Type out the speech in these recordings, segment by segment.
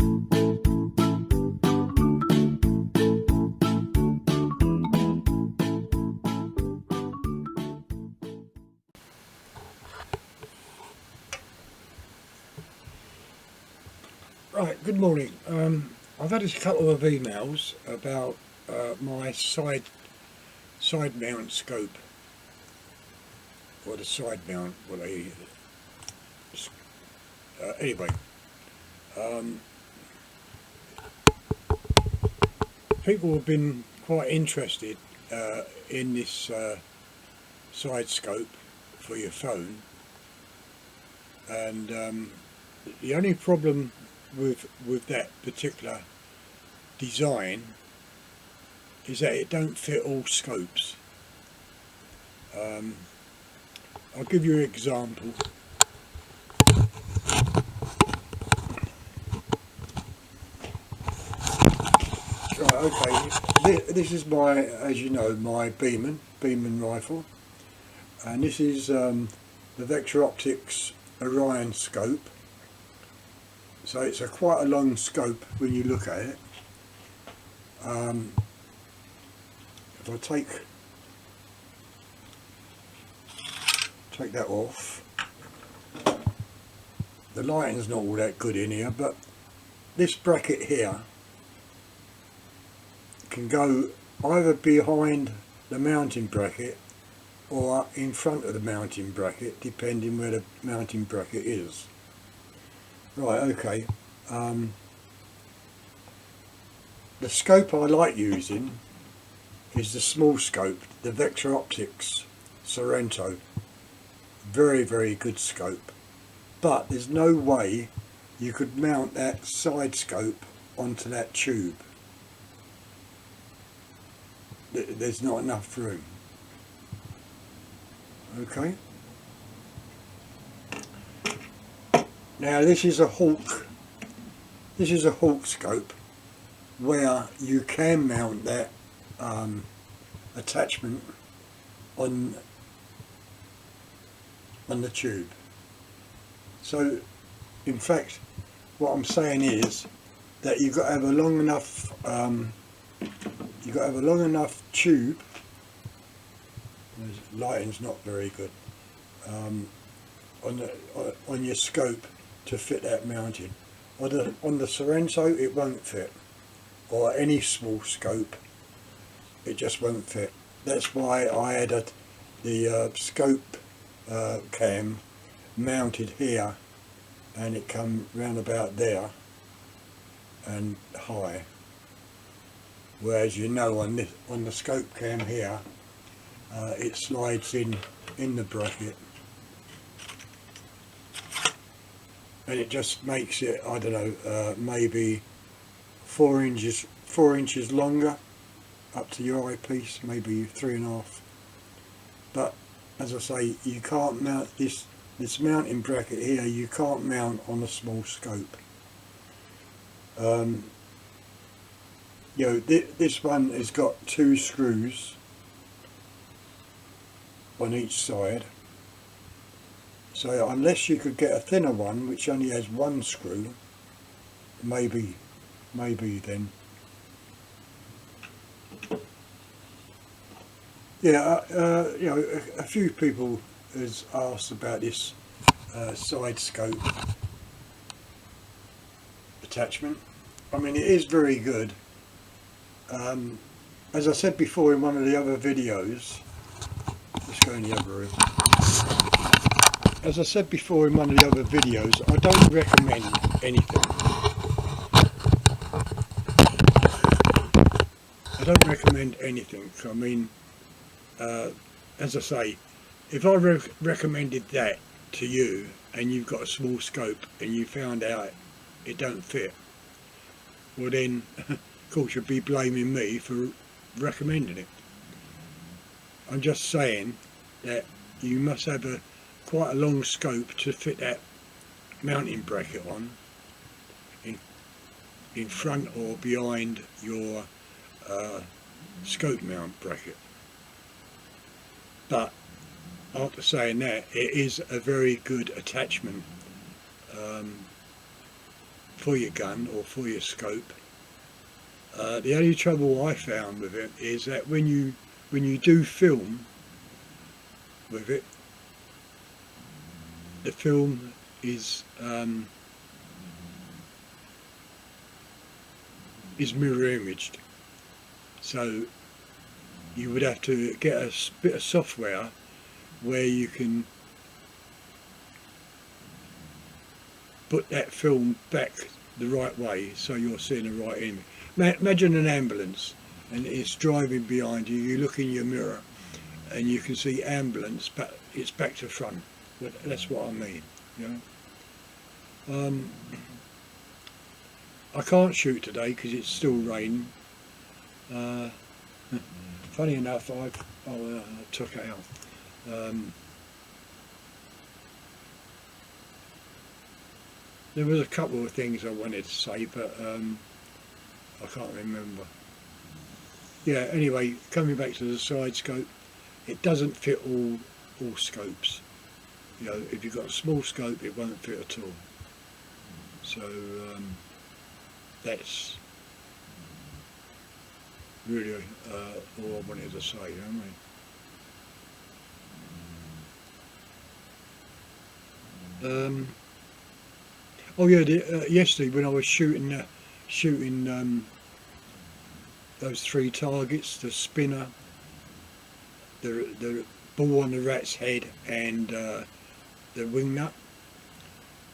Right, good morning. I've had a couple of emails about my side mount scope, or the side mount, anyway, people have been quite interested in this side scope for your phone, and the only problem with that particular design is that it don't fit all scopes. I'll give you an example. Right, okay, this is my, as you know, my Beeman rifle, and this is the Vector Optics Orion scope. So it's quite a long scope when you look at it. If I take that off, the lighting's not all that good in here, but this bracket here can go either behind the mounting bracket or in front of the mounting bracket, depending where the mounting bracket is. Right, okay, the scope I like using is the small scope, the Vector Optics Sorrento. Very, very good scope, but there's no way you could mount that side scope onto that tube. There's not enough room. Okay. Now this is a Hawk scope where you can mount that attachment on the tube. So in fact what I'm saying is that you've got to have a long enough tube. The lighting's not very good on your scope to fit that mounting. On the Sorrento it won't fit, or any small scope, it just won't fit. That's why I had the scope cam mounted here, and it come round about there and high. Whereas you know on the scope cam here, it slides in the bracket. And it just makes it, I don't know, maybe 4 inches longer up to your eyepiece, maybe 3.5. But as I say, you can't mount this mounting bracket here. You can't mount on a small scope. You know, this one has got 2 screws on each side. So unless you could get a thinner one which only has 1 screw, maybe then. Yeah, you know, a few people has asked about this side scope attachment. I mean, it is very good. As I said before in one of the other videos, let's go in the other room. As I said before in one of the other videos, I don't recommend anything. I don't recommend anything. I mean, as I say, if I recommended that to you and you've got a small scope and you found out it don't fit, well then, of course, you'd be blaming me for recommending it. I'm just saying that you must have quite a long scope to fit that mounting bracket on in front or behind your scope mount bracket. But after saying that, it is a very good attachment for your gun or for your scope. The only trouble I found with it is that when you do film with it, the film is mirror imaged, so you would have to get a bit of software where you can put that film back the right way so you're seeing the right image. Imagine an ambulance and it's driving behind you, you look in your mirror and you can see ambulance, but it's back to front. That's what I mean, you know. I can't shoot today because it's still raining. Funny enough, I took it out. There was a couple of things I wanted to say, but I can't remember. Yeah, anyway, coming back to the SideScope, it doesn't fit all scopes. You know, if you've got a small scope, it won't fit at all. So that's really all I wanted to say, you know what I mean? Oh yeah, yesterday when I was shooting those 3 targets, the spinner, the ball on the rat's head, and the wing nut.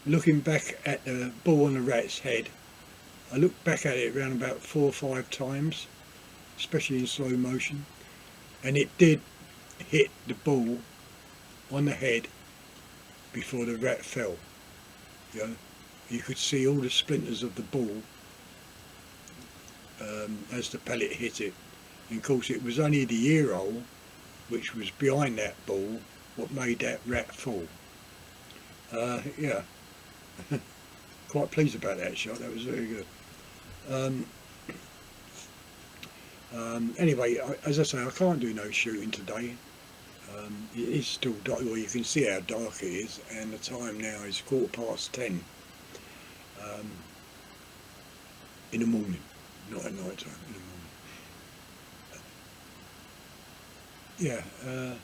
Looking back at the ball on the rat's head, I looked back at it around about 4 or 5 times, especially in slow motion, and it did hit the ball on the head before the rat fell. You know, you could see all the splinters of the ball as the pellet hit it. And of course it was only the ear hole, which was behind that ball, what made that rat fall. Yeah, quite pleased about that shot, that was very good. Anyway, as I say, I can't do no shooting today. It is still dark, well you can see how dark it is, and the time now is 10:15 in the morning, not at night time, in the morning. Yeah.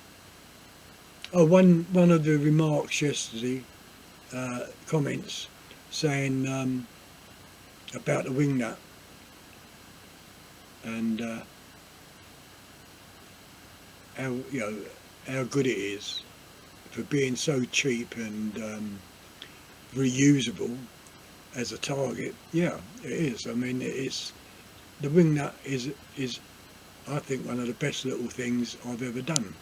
Oh, one of the remarks yesterday, comments saying about the wing nut and how, you know, how good it is for being so cheap and reusable as a target. Yeah, it is. I mean, the wing nut is I think one of the best little things I've ever done.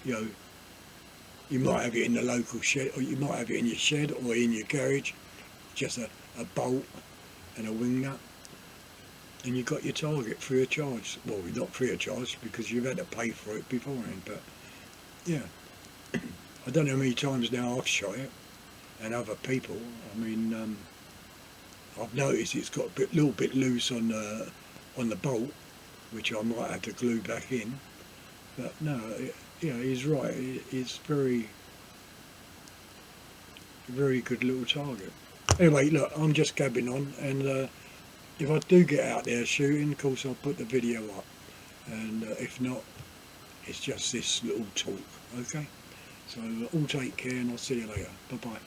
You know, you might have it in the local shed, or you might have it in your shed or in your garage, just a bolt and a wing nut, and you got your target free of charge. Well, not free of charge because you've had to pay for it beforehand, but yeah. I don't know how many times now I've shot it, and other people. I mean, I've noticed it's got a little bit loose on the bolt, which I might have to glue back in. But no, yeah, he's right. It's very good little target. Anyway, look, I'm just gabbing on, and if I do get out there shooting, of course I'll put the video up, and if not, it's just this little talk. Okay, so all take care, and I'll see you later. Bye bye.